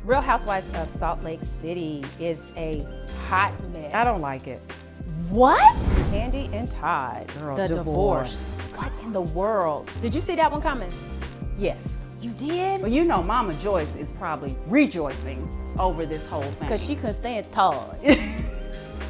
Real Housewives of Salt Lake City is a hot mess. I don't like it. What? Kandi and Todd. Girl, the divorce. What in the world? Did you see that one coming? Yes. You did? Well, you know Mama Joyce is probably rejoicing over this whole thing. Because she couldn't stand Todd.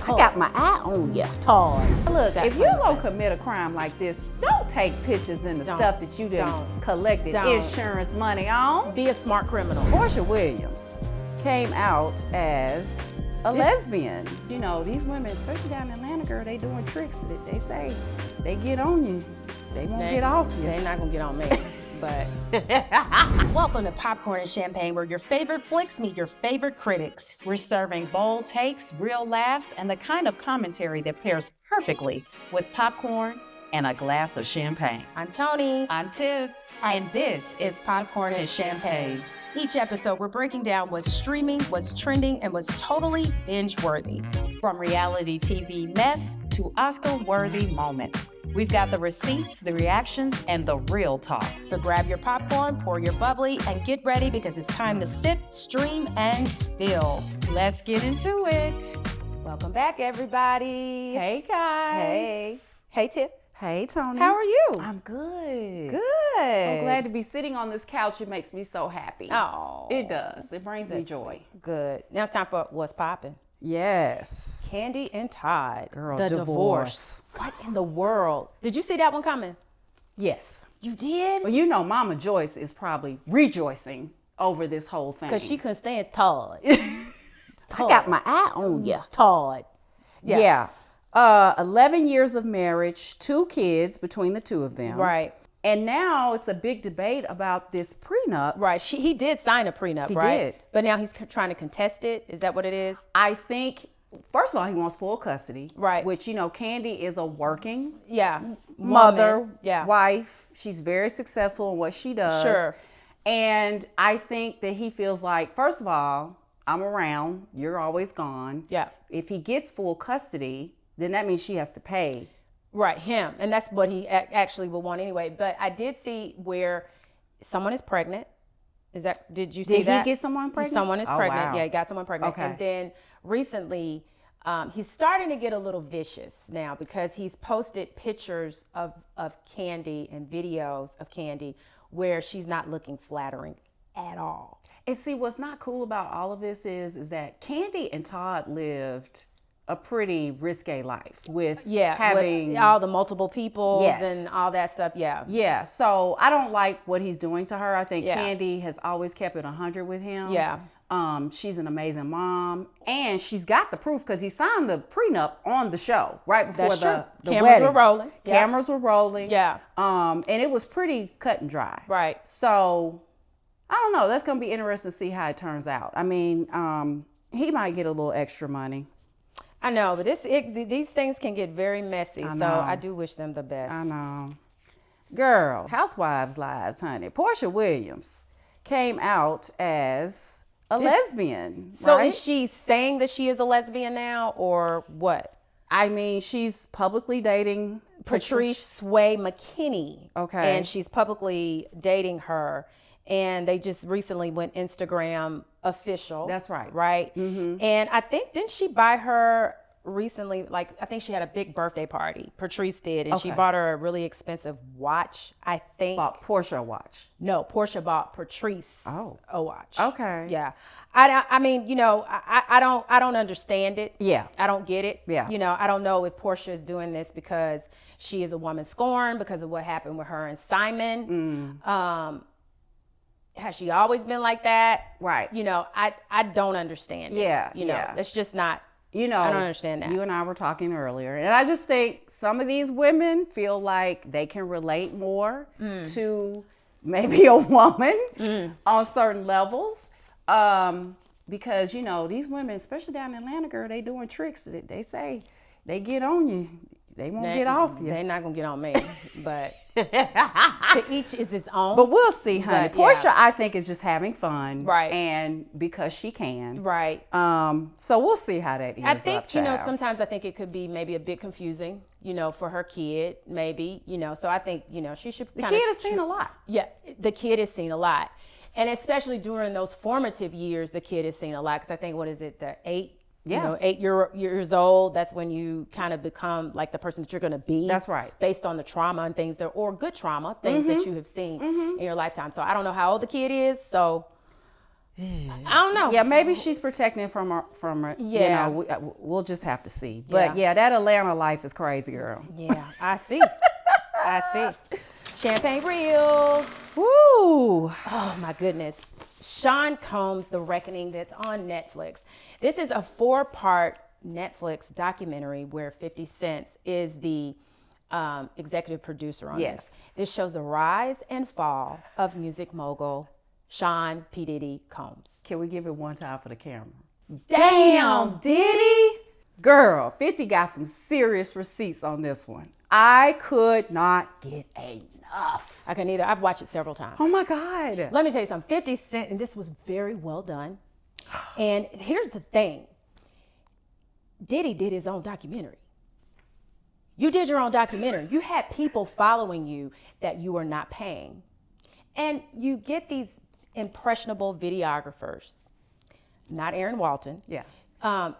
I got my eye on you. Todd. Look, if you're going to commit a crime like this, don't take pictures in the stuff that you done collected insurance money on. Be a smart criminal. Porsha Williams came out as a lesbian. You know, these women, especially down in Atlanta, girl, they doing tricks that they say they get on you. They won't get off you. They're not going to get on me. But welcome to Popcorn and Champagne, where your favorite flicks meet your favorite critics. We're serving bold takes, real laughs, and the kind of commentary that pairs perfectly with popcorn and a glass of champagne. I'm Toni. I'm Tiff. And this is Popcorn and Champagne. Each episode, we're breaking down what's streaming, what's trending, and what's totally binge-worthy. From reality TV mess to Oscar-worthy moments. We've got the receipts, the reactions, and the real talk. So grab your popcorn, pour your bubbly, and get ready because it's time to sip, stream, and spill. Let's get into it. Welcome back, everybody. Hey, guys. Hey. Hey, Tiff. Hey, Toni. How are you? I'm good. Good. So glad to be sitting on this couch. It makes me so happy. Oh. It does. It brings me joy. Good. Now it's time for What's Poppin'. Yes. Kandi and Todd. Girl, the divorce. What in the world? Did you see that one coming? Yes. You did? Well, you know Mama Joyce is probably rejoicing over this whole thing. Because she couldn't stand Todd. I got my eye on you. Todd. Yeah. 11 years of marriage, 2 kids between the two of them. Right. And now it's a big debate about this prenup. Right. He did sign a prenup, He right? did. But now he's trying to contest it. Is that what it is? I think, first of all, he wants full custody. Right. Which, you know, Kandi is a working mother, woman, wife. She's very successful in what she does. Sure. And I think that he feels like, first of all, I'm around. You're always gone. Yeah. If he gets full custody, then that means she has to pay. Right, him. And that's what he actually would want anyway. But I did see where someone is pregnant. Did you see that? Did he get someone pregnant? Someone is pregnant. Wow. Yeah, he got someone pregnant. Okay. And then recently, he's starting to get a little vicious now because he's posted pictures of Kandi and videos of Kandi where she's not looking flattering at all. And see, what's not cool about all of this is that Kandi and Todd lived a pretty risque life with having with all the multiple people Yes. and all that stuff. Yeah. Yeah, so I don't like what he's doing to her. I think Yeah. Kandi has always kept it 100 with him. Yeah. She's an amazing mom, and she's got the proof because he signed the prenup on the show right before That's the true. Cameras wedding. were rolling. Yep. Cameras were rolling. Yeah. And it was pretty cut and dry. Right. So I don't know. That's going to be interesting to see how it turns out. I mean, he might get a little extra money. I know, but these things can get very messy. I So know. I do wish them the best. I know. Girl, Housewives lives, honey. Porsha Williams came out as a lesbian. So right? is she saying that she is a lesbian now, or what? I mean, she's publicly dating Patrice Sway McKinney. Okay. And she's publicly dating her. And they just recently went Instagram official. That's right. Right? Mm-hmm. And I think, didn't she buy her recently, like, I think she had a big birthday party. Patrice did. And she bought her a really expensive watch, I think. Bought Porsche a watch. No, Porsha bought Patrice a watch. Okay. Yeah. I mean, you know, I don't understand it. Yeah. I don't get it. Yeah. You know, I don't know if Porsha is doing this because she is a woman scorned because of what happened with her and Simon. Has she always been like that? Right. You know, I don't understand it. Yeah, You know, yeah. that's just not, You know, I don't understand that. You and I were talking earlier, and I just think some of these women feel like they can relate more to maybe a woman on certain levels. Because, you know, these women, especially down in Atlanta, girl, they doing tricks. They say they get on you. They won't get off you. They're not going to get on me. But to each is his own. But we'll see, honey. But, yeah. Porsha, I think, is just having fun. Right. And because she can. Right. So we'll see how that ends I think, up, you know, child. sometimes I think it could be maybe a bit confusing, you know, for her kid, maybe, you know. So I think, you know, she should The kid has seen a lot. Yeah, the kid has seen a lot. And especially during those formative years, the kid is seeing a lot. Because I think, what is it, the 8 years old, that's when you kind of become like the person that you're going to be. That's right. Based on the trauma and things that, or good trauma, things that you have seen in your lifetime. So I don't know how old the kid is. So I don't know. Yeah, maybe she's protecting from her. Yeah. You know, we'll just have to see. But yeah, that Atlanta life is crazy, girl. Yeah, I see. I see. Champagne Reels. Woo! Oh my goodness. Sean Combs, The Reckoning, that's on Netflix. This is a 4-part Netflix documentary where 50 Cent is the executive producer on this. This shows the rise and fall of music mogul Sean P. Diddy Combs. Can we give it one time for the camera? Damn, Diddy! Girl, 50 got some serious receipts on this one. I could not get enough. I can either. I've watched it several times. Oh my God. Let me tell you something. 50 Cent, and this was very well done. And here's the thing. Diddy did his own documentary. You did your own documentary. You had people following you that you were not paying. And you get these impressionable videographers, not Aaron Walton. Yeah.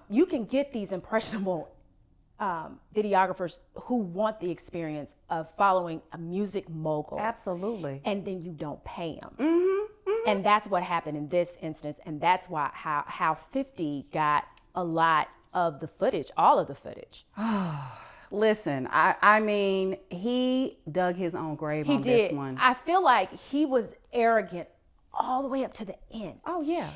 You can get these impressionable videographers who want the experience of following a music mogul. Absolutely. And then you don't pay them. Mm-hmm. And that's what happened in this instance. And that's why how 50 got a lot of the footage, all of the footage. Listen, I mean, he dug his own grave on this one. I feel like he was arrogant all the way up to the end. Oh, yeah.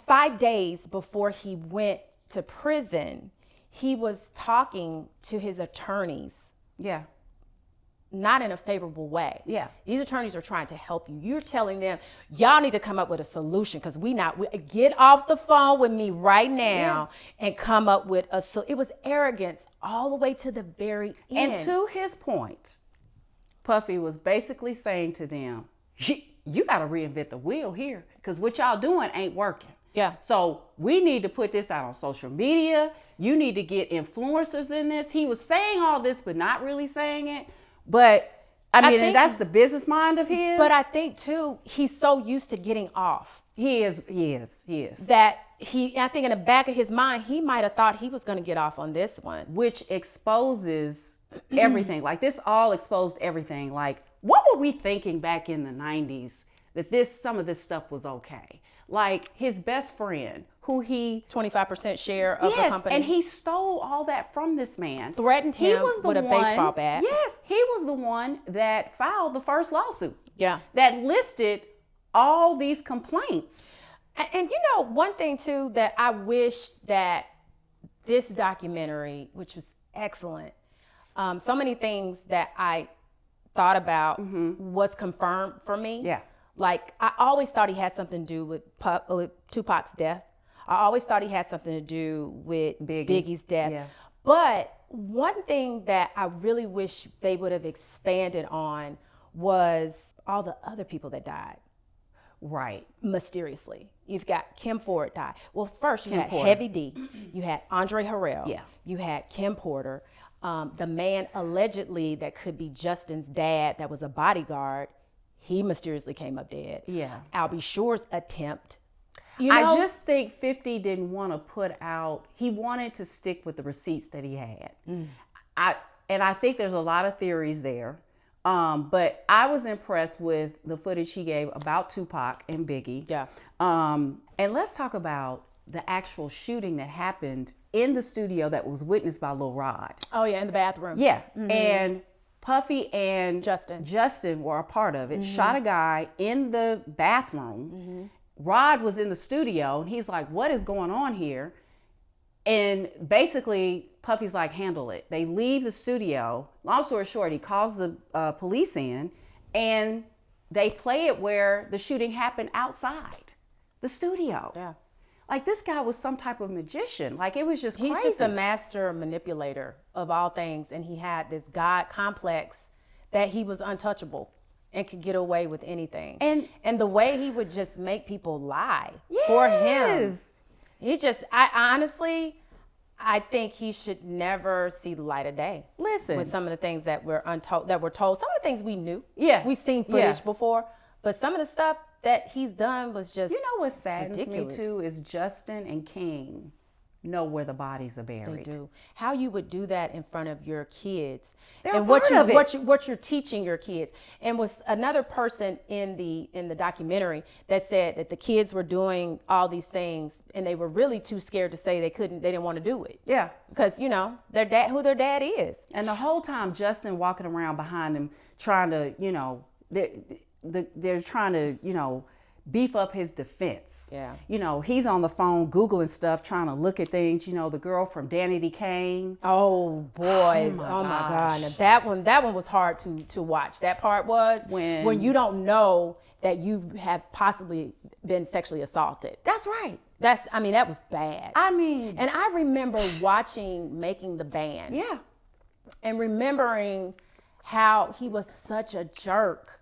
5 days before he went to prison, he was talking to his attorneys. Yeah. Not in a favorable way. Yeah. These attorneys are trying to help you. You're telling them, y'all need to come up with a solution because get off the phone with me right now and come up with it was arrogance all the way to the very end. And to his point, Puffy was basically saying to them, you got to reinvent the wheel here because what y'all doing ain't working. Yeah. So we need to put this out on social media. You need to get influencers in this. He was saying all this, but not really saying it. But I mean, and that's the business mind of his. But I think too, he's so used to getting off. He is. That I think in the back of his mind, he might have thought he was going to get off on this one. Which exposes everything. Like this all exposed everything. Like what were we thinking back in the 90s that some of this stuff was okay? Like his best friend, who he 25% share of the company. And he stole all that from this man. Threatened him with a baseball bat. Yes, he was the one that filed the first lawsuit. Yeah. That listed all these complaints. And you know, one thing too that I wish that this documentary, which was excellent, so many things that I thought about was confirmed for me. Yeah. Like, I always thought he had something to do with Tupac's death. I always thought he had something to do with Biggie's death. Yeah. But one thing that I really wish they would have expanded on was all the other people that died. Right. Mysteriously. You've got Kim Ford died. Well, first you had Porter. Heavy D. You had Andre Harrell. Yeah. You had Kim Porter. The man allegedly that could be Justin's dad that was a bodyguard. He mysteriously came up dead. Yeah. Albie Shore's attempt. You know? I just think 50 didn't want to put out, he wanted to stick with the receipts that he had. I think there's a lot of theories there. But I was impressed with the footage he gave about Tupac and Biggie. Yeah. And let's talk about the actual shooting that happened in the studio that was witnessed by Lil Rod. Oh yeah, in the bathroom. Yeah. And Puffy and Justin were a part of it, shot a guy in the bathroom. Rod was in the studio and he's like, what is going on here? And basically Puffy's like, handle it. They leave the studio. Long story short, he calls the police in and they play it where the shooting happened outside the studio. Yeah. Like this guy was some type of magician. Like it was just crazy. He's just a master manipulator of all things. And he had this God complex that he was untouchable and could get away with anything. And the way he would just make people lie for him. I think he should never see the light of day. Listen. With some of the things that we're told. Some of the things we knew. Yeah. We've seen footage before. But some of the stuff, that he's done was just, You know what saddens ridiculous. me too is Justin and King know where the bodies are buried. They do. How you would do that in front of your kids, They're and a part of it. what you're teaching your kids. And was another person in the documentary that said that the kids were doing all these things and they were really too scared to say they didn't want to do it. Yeah. Because their dad, who their dad is. And the whole time Justin walking around behind him trying to, they're trying to, beef up his defense. Yeah. He's on the phone Googling stuff, trying to look at things, the girl from Danny Kane. Oh boy. Oh my God. Now that one was hard to watch. That part was when you don't know that you have possibly been sexually assaulted. That's right. That was bad. And I remember watching Making the Band. Yeah. And remembering how he was such a jerk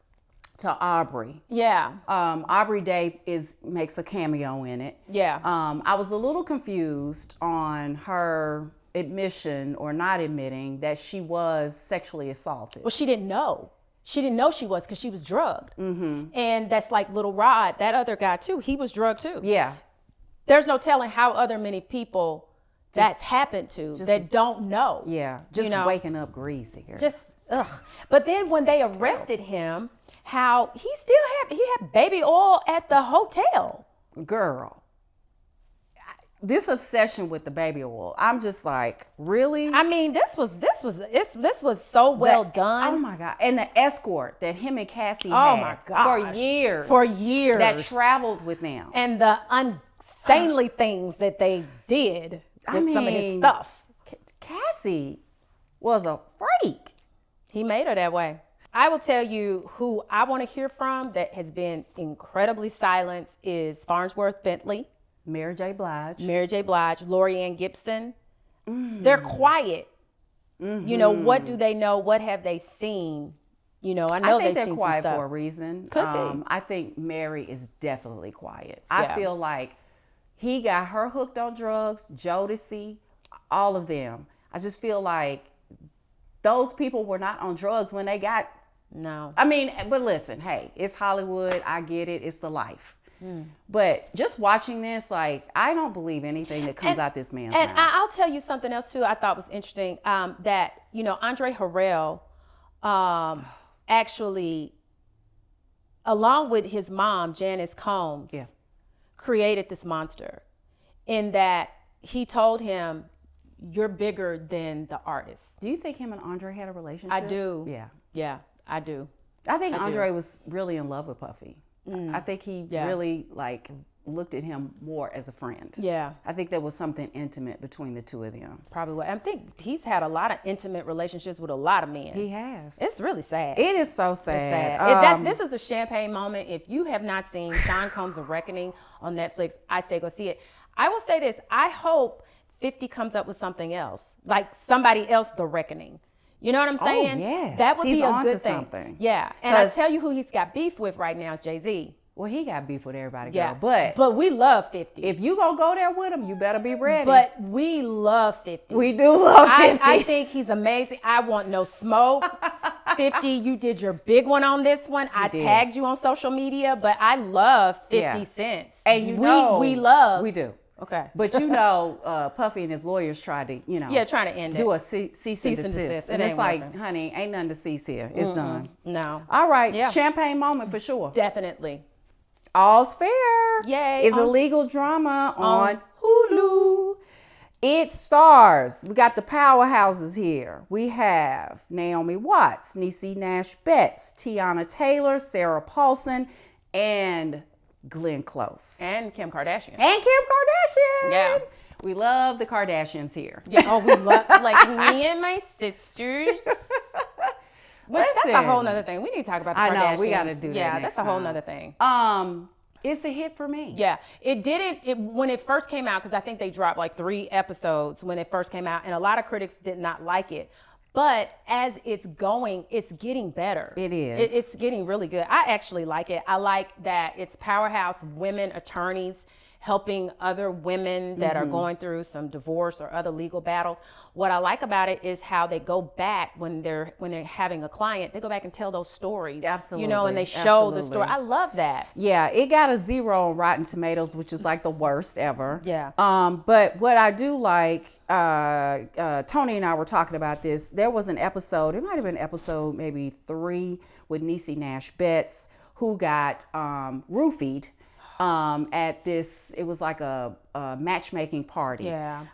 to Aubrey. Yeah. Aubrey Day makes a cameo in it. Yeah. I was a little confused on her admission or not admitting that she was sexually assaulted. Well, she didn't know. She didn't know she was because she was drugged. Mm-hmm. And that's like Little Rod, that other guy too. He was drugged too. Yeah. There's no telling how other many people that's happened to that don't know. Yeah. Just waking up greasy. Ugh. But then when they arrested him, how he had baby oil at the hotel. Girl, this obsession with the baby oil, I'm just like, really? This was so well done. Oh my God. And the escort that him and Cassie had. Oh my God. For years. That traveled with them. And the insanely things that they did with some of his stuff. Cassie was a freak. He made her that way. I will tell you who I want to hear from that has been incredibly silenced is Farnsworth Bentley. Mary J. Blige, Lori Ann Gibson. They're quiet. Mm-hmm. What do they know? What have they seen? I know I think they've they're quiet for a reason. Could be. I think Mary is definitely quiet. I feel like he got her hooked on drugs, Jodeci, all of them. I just feel like those people were not on drugs when they got. No. But listen, hey, it's Hollywood. I get it. It's the life. But just watching this, I don't believe anything that comes out this man's mouth. And I'll tell you something else too I thought was interesting, that, Andre Harrell actually, along with his mom, Janice Combs, created this monster in that he told him, you're bigger than the artist. Do you think him and Andre had a relationship? I do. Yeah. Yeah, I do. I think Andre was really in love with Puffy. I think he really looked at him more as a friend. Yeah. I think there was something intimate between the two of them. Probably. I think he's had a lot of intimate relationships with a lot of men. He has. It's really sad. It is so sad. It's sad. This is a champagne moment. If you have not seen Sean Combs' The Reckoning on Netflix, I say go see it. I will say this. I hope 50 comes up with something else, like somebody else, The Reckoning. You know what I'm saying? Oh, yes. That would be a good thing. Something. Yeah. And I tell you who he's got beef with right now is Jay-Z. Well, he got beef with everybody, girl. Yeah. But we love 50. If you gonna go there with him, you better be ready. But we love 50. We do love 50. I think he's amazing. I want no smoke. 50, you did your big one on this one. I tagged you on social media, but I love 50 cents. And we love. We do. Okay. But Puffy and his lawyers tried to, trying to end do it. a cease and desist. And it's like, honey, ain't nothing to cease here. It's done. No. All right. Yeah. Champagne moment for sure. Definitely. All's Fair. Yay. Is a legal drama on Hulu. It stars. We got the powerhouses here. We have Naomi Watts, Niecy Nash Betts, Tiana Taylor, Sarah Paulson, and Glenn Close. And Kim Kardashian. Yeah. We love the Kardashians here. Yeah. We love, me and my sisters. Which that's a whole nother thing. We need to talk about the Kardashians. I know, we got to do that Yeah, next that's a whole time. nother thing. It's a hit for me. Yeah. When it first came out, because I think they dropped 3 episodes when it first came out, and a lot of critics did not like it. But as it's going, it's getting better. It is. It's getting really good. I actually like it. I like that it's powerhouse women attorneys helping other women that are going through some divorce or other legal battles. What I like about it is how they go back when they're having a client, they go back and tell those stories. Absolutely. You know, and they show the story. I love that. Yeah, it got a 0 on Rotten Tomatoes, which is like the worst ever. Yeah. But what I do like, Toni and I were talking about this. There was an episode, it might have been episode maybe 3 with Niecy Nash Betts, who got roofied at this, it was like a matchmaking party. Yeah.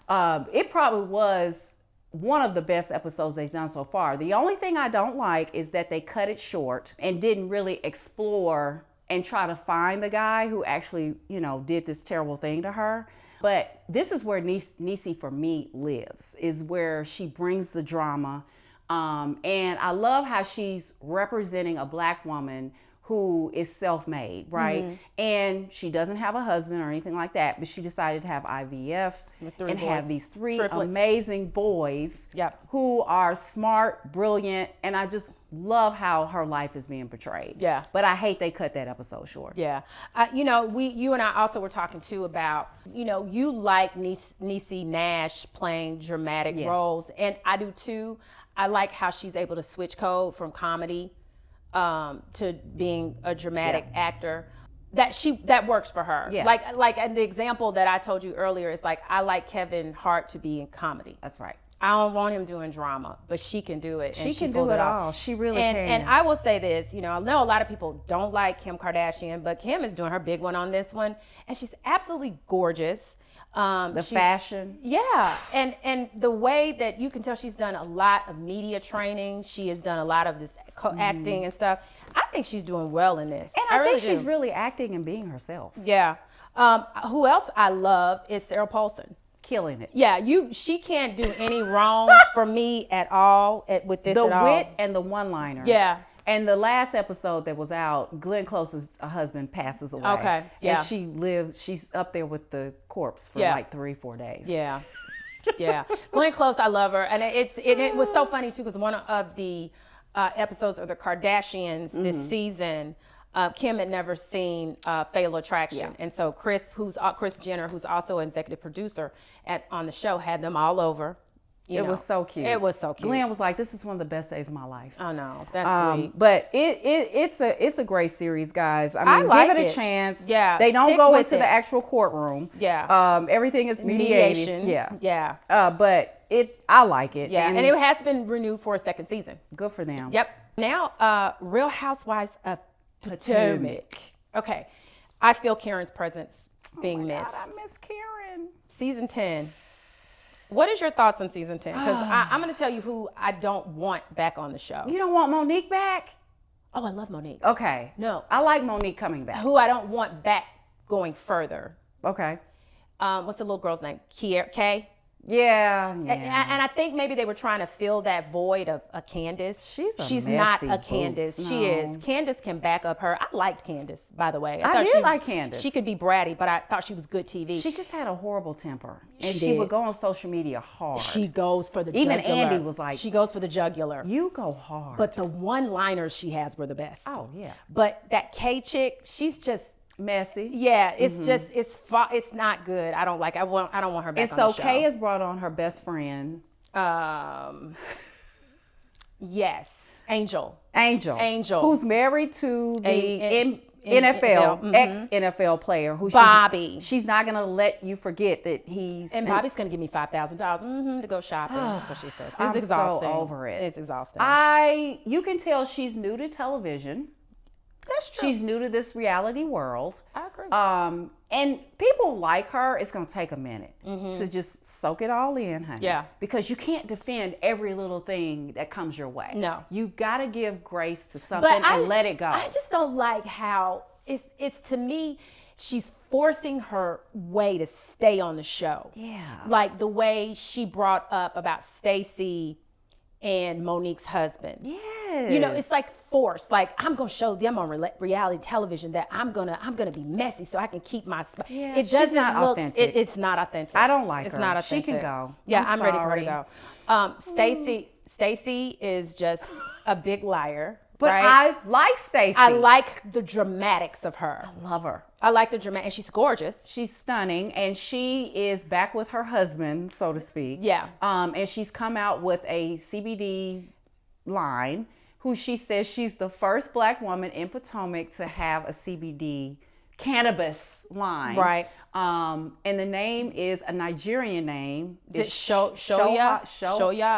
It probably was one of the best episodes they've done so far. The only thing I don't like is that they cut it short and didn't really explore and try to find the guy who actually, you know, did this terrible thing to her. But this is where Niecy for me lives, is where she brings the drama. And I love how she's representing a Black woman who is self-made, right? And she doesn't have a husband or anything like that, but she decided to have IVF and have these 3 triplets. amazing boys who are smart, brilliant, and I just love how her life is being portrayed. Yeah. But I hate they cut that episode short. Yeah. You know, you and I also were talking too about, you know, you like Niecy Nash playing dramatic roles, and I do too. I like how she's able to switch code from comedy to being a dramatic actor. That works for her. Yeah. Like and the example that I told you earlier is like, I like Kevin Hart to be in comedy. That's right. I don't want him doing drama, but she can do it. She can do it all. She really can. And I will say this, you know, I know a lot of people don't like Kim Kardashian, but Kim is doing her big one on this one, and she's absolutely gorgeous. The fashion. Yeah, and the way that you can tell she's done a lot of media training. She has done a lot of this acting and stuff. I think she's doing well in this. And I think she's really acting and being herself. Yeah. Who else I love is Sarah Paulson. Killing it. Yeah, she can't do any wrong for me at all with this the at all. wit and the one-liners. Yeah. And the last episode that was out, Glenn Close's husband passes away. Okay, yeah. And she's up there with the corpse for like 3-4 days. Yeah. Yeah. Glenn Close, I love her. And it was so funny too, because one of the episodes of the Kardashians this season, Kim had never seen Fatal Attraction. And so Kris Jenner, who's also an executive producer on the show, had them all over. It was so cute. It was so cute. Glenn was like, "This is one of the best days of my life." I know. That's sweet. But it's a great series, guys. I mean, like give it it. a chance. Yeah, They don't stick go with into it. the actual courtroom. Yeah. Everything is mediated. Mediation. Yeah. Yeah. But I like it. Yeah. And it has been renewed for a second season. Good for them. Yep. Now, Real Housewives of Potomac. Okay. I feel Karen's presence being missed. God, I miss Karen. Season 10. What is your thoughts on season 10? Because I'm going to tell you who I don't want back on the show. You don't want Monique back? Oh, I love Monique. Okay. No. I like Monique coming back. Who I don't want back going further. Okay. What's the little girl's name? Kay? Yeah. And I think maybe they were trying to fill that void of a Candace. She's not a Candace. No. She is. Candace can back up her. I liked Candace, by the way. I did like Candace. She could be bratty, but I thought she was good TV. She just had a horrible temper. And She she would did. go on social media hard. She goes for the Even jugular. Andy was like, she goes for the jugular. You go hard. But the one-liners she has were the best. Oh, yeah. But that K chick, she's just Messy. yeah. It's just it's not good. I don't like. I don't want her back. And on so the show. Kay has brought on her best friend. Yes, Angel. Angel. Who's married to the NFL, ex-NFL player who Bobby. She's not going to let you forget that he's... And Bobby's going to give me $5,000 to go shopping. That's what she says. It's I'm exhausting. so over it. It's exhausting. You can tell she's new to television. That's true. She's new to this reality world. I agree. And people like her. It's going to take a minute to just soak it all in, honey. Yeah. Because you can't defend every little thing that comes your way. No. You got to give grace to something and let it go. I just don't like how it's to me, she's forcing her way to stay on the show. Yeah. Like the way she brought up about Stacey and Monique's husband. Yes. You know, it's like forced. Like, I'm gonna show them on reality television that I'm gonna be messy so I can keep my spot. Yeah, it she's doesn't not look. authentic. It's not authentic. I don't like it's her. It's not authentic. She can go. Yeah, I'm ready for her to sorry. go. Stacey is just a big liar. But right? I like Stacey. I like the dramatics of her. love her. I like the dramatic, and she's gorgeous. She's stunning, and she is back with her husband, so to speak. Yeah. And she's come out with a CBD line, who she says she's the first Black woman in Potomac to have a CBD cannabis line. Right. And the name is a Nigerian name. Is it Shoya?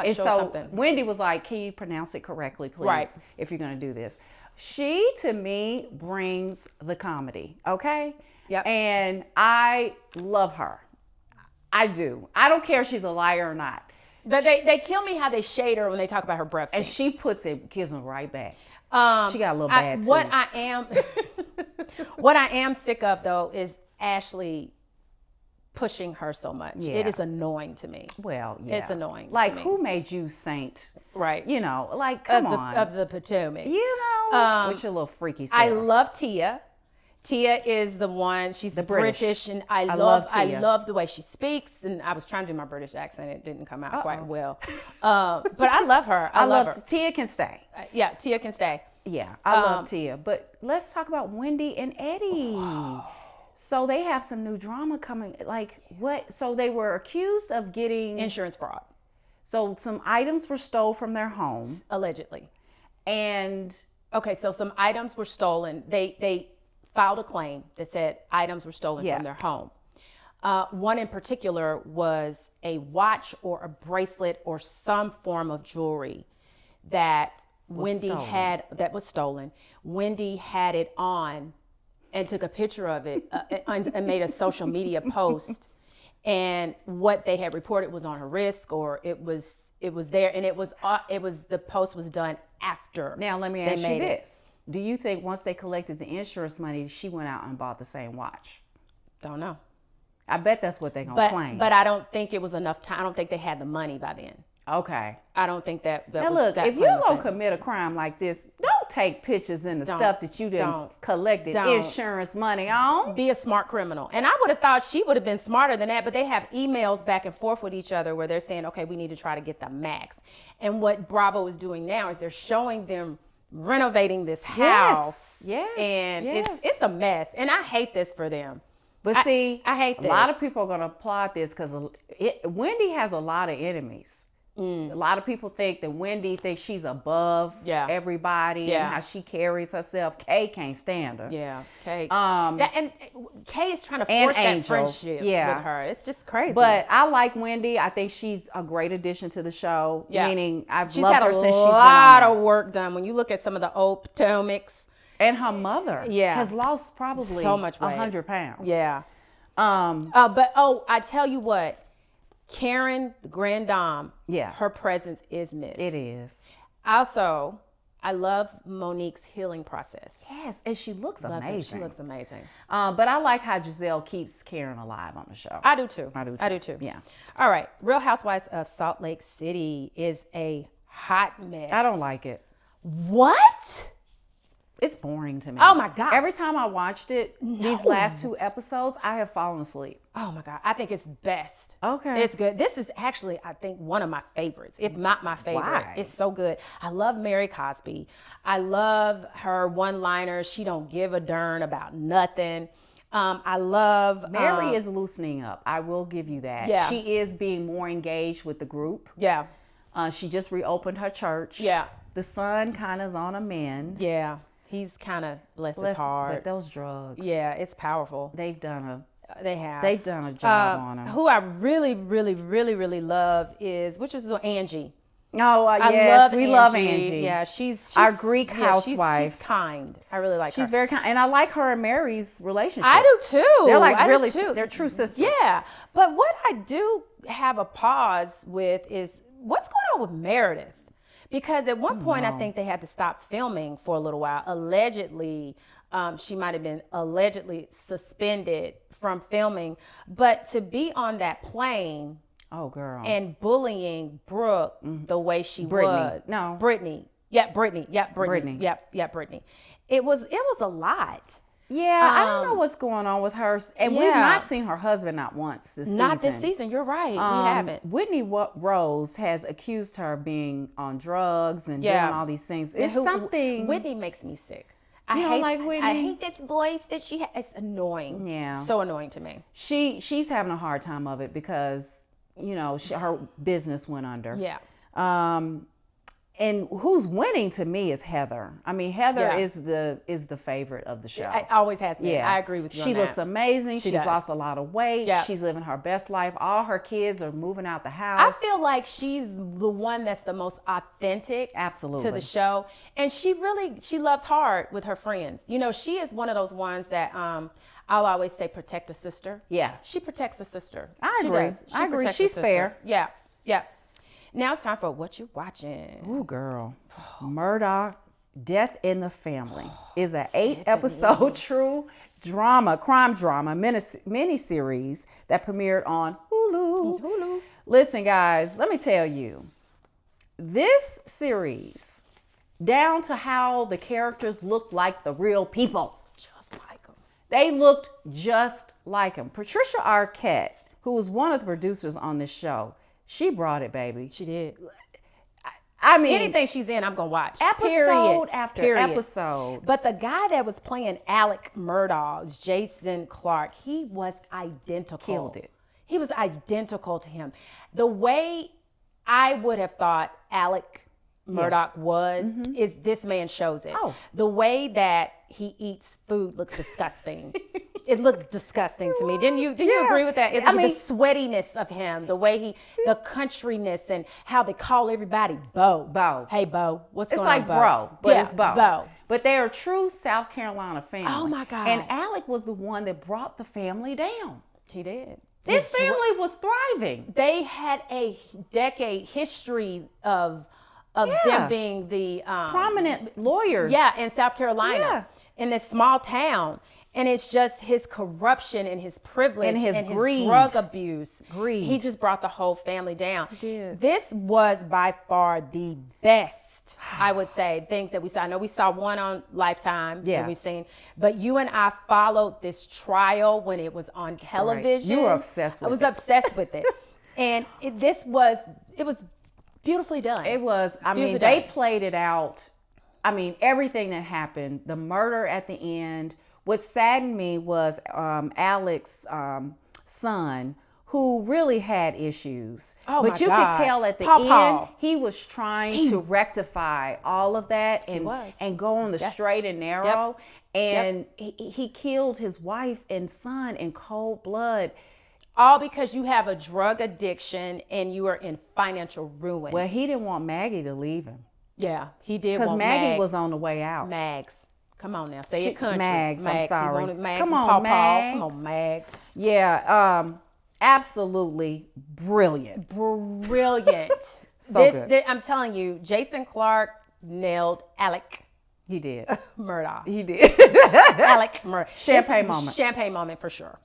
And so something. Wendy was like, can you pronounce it correctly, please, Right. if you're going to do this? She, to me, brings the comedy, okay? Yep. And I love her. I do. I don't care if she's a liar or not. But they kill me how they shade her when they talk about her breath And stinks. she gives them right back. She got a little bad too. What I am sick of though is Ashley pushing her so much. Yeah. It is annoying to me. Well, yeah. It's annoying. Like, to me. who made you saint? Right. You know, like, come on. Of the Potomac. You know, with your little freaky self. I love Tia. Tia is the one. She's The British. British, and I love I Tia. love the way she speaks. And I was trying to do my British accent. It didn't come out quite well. But I love her. I love her. Tia can stay. Yeah, Tia can stay. Yeah, I love Tia. But let's talk about Wendy and Eddie. So they have some new drama coming. Like, what? So they were accused of getting Insurance fraud, So some items were stolen from their home. allegedly. And Okay, so some items were stolen. They filed a claim that said items were stolen Yeah. from their home. One in particular was a watch or a bracelet or some form of jewelry that Wendy stolen. had, that was stolen. Wendy had it on and took a picture of it and made a social media post. And what they had reported was on her wrist, or it was there, and it was the post was done after. now let me they ask you made it. this. Do you think once they collected the insurance money, she went out and bought the same watch? Don't know. I bet that's what they're going to claim. But I don't think it was enough time. I don't think they had the money by then. Okay. I don't think that Now was look, that if you're plain going and to commit a crime like this, don't take pictures in the Don't. stuff that you didn't Don't. collected Don't. insurance money on. be a smart criminal. And I would have thought she would have been smarter than that, but they have emails back and forth with each other where they're saying, okay, we need to try to get the max. And what Bravo is doing now is they're showing them renovating this house. Yes, And yes. it's a mess. And I hate this for them. But see, I hate a lot this. of people are going to applaud this because Wendy has a lot of enemies. A lot of people think that Wendy thinks she's above Yeah. everybody Yeah. and how she carries herself. Kay can't stand her. Yeah, Kay. Um, and Kay is trying to and force that Angel. friendship Yeah. with her. It's just crazy. But I like Wendy. I think she's a great addition to the show. Yeah. Meaning I've she's loved had her a since she's been lot on of there. work done. When you look at some of the old Potomacs, And her mother Yeah. has lost probably So much weight. 100 pounds. yeah. Um, But I tell you what, Karen, the grand dame, Yeah. her presence is missed. it is. Also, I love Monique's healing process. Yes, and she looks Love her. amazing. She looks amazing. But I like how Giselle keeps Karen alive on the show. I do too. I do I do too. Yeah. All right. Real Housewives of Salt Lake City is a hot mess. I don't like it. What? It's boring to me. Oh, my God. Every time I watched it, these last 2 episodes, I have fallen asleep. Oh my God. I think it's best. Okay. It's good. This is actually, I think, one of my favorites, if not my favorite. Why? It's so good. I love Mary Cosby. I love her one-liners. She don't give a darn about nothing. I love Mary is loosening up. I will give you that. Yeah. She is being more engaged with the group. Yeah. She just reopened her church. Yeah. The son kind of is on a mend. Yeah. He's kind of bless his heart. But those drugs. Yeah, it's powerful. They've done They have. a job on her. Who I really, really, really, really love is, which is Angie. Oh, I yes, we love Angie. Yeah, she's Our Greek she's housewife. kind. I really like her. She's very kind, and I like her and Mary's relationship. I do too. They're like I do really, too. they're true sisters. Yeah, but what I do have a pause with is what's going on with Meredith. Because at one point, I think they had to stop filming for a little while. Allegedly, she might have been allegedly suspended from filming. But to be on that plane Oh, girl. and bullying Brooke the way she Brittany. was. No. Brittany. Yeah, Brittany. Yeah, Brittany. Brittany. Yeah, Brittany. It was a lot. Yeah, I don't know what's going on with her. And we've yeah. not seen her husband not once this season. Not this season. You're right. We haven't. Whitney Rose has accused her of being on drugs and Yeah. doing all these things. It's Who- something. Whitney makes me sick. I You don't like Whitney? I hate this voice that she has. It's annoying. Yeah. So annoying to me. She's having a hard time of it because, her business went under. Yeah. And who's winning to me is Heather. I mean, Heather Yeah. is the favorite of the show. It always has been. Yeah. I agree with you on She that. looks amazing. She's does. lost a lot of weight. Yeah. She's living her best life. All her kids are moving out the house. I feel like she's the one that's the most authentic Absolutely. to the show. And she loves hard with her friends. She is one of those ones that I'll always say protect a sister. Yeah. She protects a sister. I She agree. does. She I agree. protects a She's sister. fair. Yeah. Yeah. Now it's time for What You Watching. Ooh, girl. Murdaugh, Death in the Family is an 8-episode true crime drama miniseries that premiered on Hulu. Listen, guys, let me tell you, this series, down to how the characters look like the real people. Just like them. They looked just like them. Patricia Arquette, who was one of the producers on this show, she brought it, baby. She did. I mean, Anything she's in, I'm going to watch. episode Period. after Period. episode. But the guy that was playing Alec Murdaugh's Jason Clark, he was identical. Killed it. He was identical to him. The way I would have thought Alec Murdaugh was, is this man shows it. Oh. The way that he eats food looks disgusting. It looked disgusting to me. Didn't you Yeah. agree with that? I mean, the sweatiness of him, the way the countryness and how they call everybody Bo. Bo. Hey, Bo. What's It's going like on, Bo? bro, but Yeah, it's Bo. Bo. But they're a true South Carolina family. Oh, my God. And Alec was the one that brought the family down. He did. This family was thriving. They had a decade history of Yeah. them being the Prominent lawyers. Yeah, in South Carolina, Yeah. in this small town. And it's just his corruption and his privilege And his greed. drug abuse. Greed. He just brought the whole family down. He did. This was by far the best, I would say, things that we saw. I know we saw one on Lifetime Yeah. that we've seen, but you and I followed this trial when it was on television. You were obsessed with I was it. obsessed with it. And it was beautifully done. It was, Beautifully they done. played it out. Everything that happened, the murder at the end. What saddened me was Alec's son, who really had issues. Oh, but my you God. could tell at the Paw. end, he was trying to rectify all of that was. and go on the Yes. straight and narrow. And he killed his wife and son in cold blood. All because you have a drug addiction and you are in financial ruin. Well, he didn't want Maggie to leave him Yeah, he did. because want Maggie was on the way out. Mags. Come on now, say it country. Mags, I'm He sorry. wanted Mags Come and on, Paw Paw. Mags. Come on, Mags. Yeah, absolutely brilliant. Brilliant. So good. I'm telling you, Jason Clark nailed Alec He did. Murdaugh. He did. Alec Murdaugh. Champagne moment. Champagne moment for sure.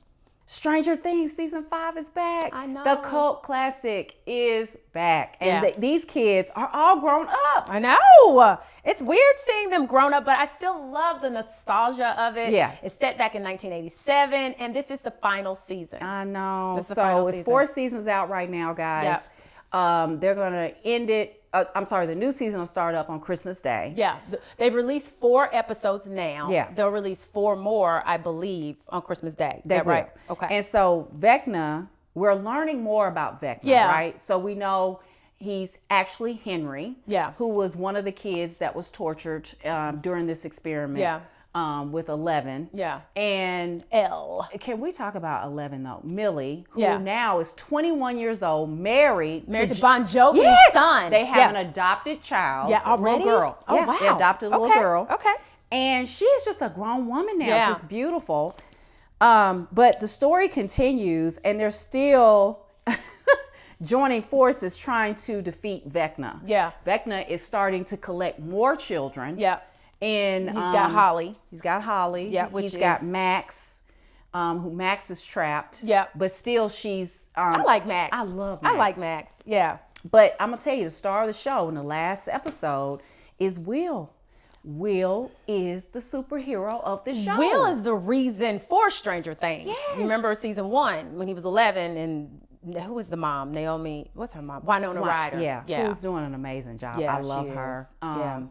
Stranger Things season 5 is back. I know. The cult classic is back, and Yeah. these kids are all grown up. I know. It's weird seeing them grown up, but I still love the nostalgia of it. Yeah. It's set back in 1987, and this is the final season. I know. That's the final So it's season. 4 seasons out right now, guys. They're gonna end it. The new season will start up on Christmas Day. Yeah, they've released 4 episodes now. Yeah. They'll release 4 more, I believe, on Christmas Day. Is They that right? will. Okay. And so Vecna, we're learning more about Vecna, Yeah. right? So we know he's actually Henry, Yeah. who was one of the kids that was tortured during this experiment. Yeah. With 11. Yeah. And L. can we talk about 11 though? Millie, who Yeah. now is 21 years old, married Married to Bon Jovi's Yes! son. They have Yeah. an adopted child. Yeah, a little already? girl. Oh, Yeah, wow. They adopted a little Okay, girl. okay. And she is just a grown woman now, Yeah. just beautiful. But the story continues, and they're still joining forces trying to defeat Vecna. Yeah. Vecna is starting to collect more children. Yeah. And He's got Holly. He's got Holly. Yeah, which he's got is- Max, who Max is trapped. Yeah. But still, she's. I like Max. I love I Max. like Max. Yeah. But I'm gonna tell you, the star of the show in the last episode is Will. Will is the superhero of the show. Will is the reason for Stranger Things. Yes. Remember season 1 when he was 11 and who was the mom? Naomi, what's her mom? Winona Ryder. Yeah. Yeah. Who's doing an amazing job. Yeah, I love she her. is. Yeah.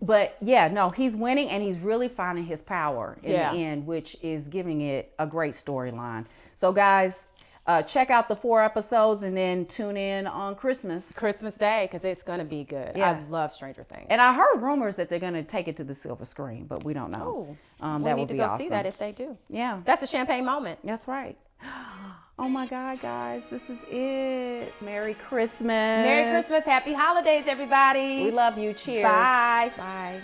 But yeah, no, he's winning and he's really finding his power in Yeah. the end, which is giving it a great storyline. So guys, check out the 4 episodes and then tune in on Christmas Day, because it's going to be good. Yeah. I love Stranger Things. And I heard rumors that they're going to take it to the silver screen, but we don't know. We That need would to be go awesome. see that if they do. Yeah, That's a champagne moment. that's right. Oh my God, guys, this is it. Merry Christmas. Merry Christmas. Happy holidays, everybody. We love you. Cheers. Bye. Bye.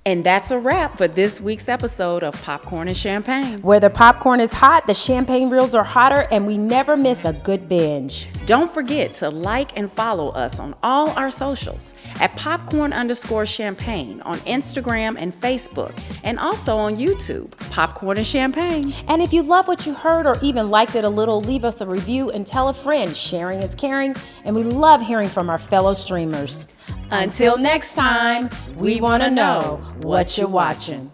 And that's a wrap for this week's episode of Popcorn and Champagne. Where the popcorn is hot, the champagne reels are hotter, and we never miss a good binge. Don't forget to like and follow us on all our socials at popcorn_champagne on Instagram and Facebook, and also on YouTube, Popcorn and Champagne. And if you love what you heard or even liked it a little, leave us a review and tell a friend. Sharing is caring, and we love hearing from our fellow streamers. Until next time, we want to know what you're watching.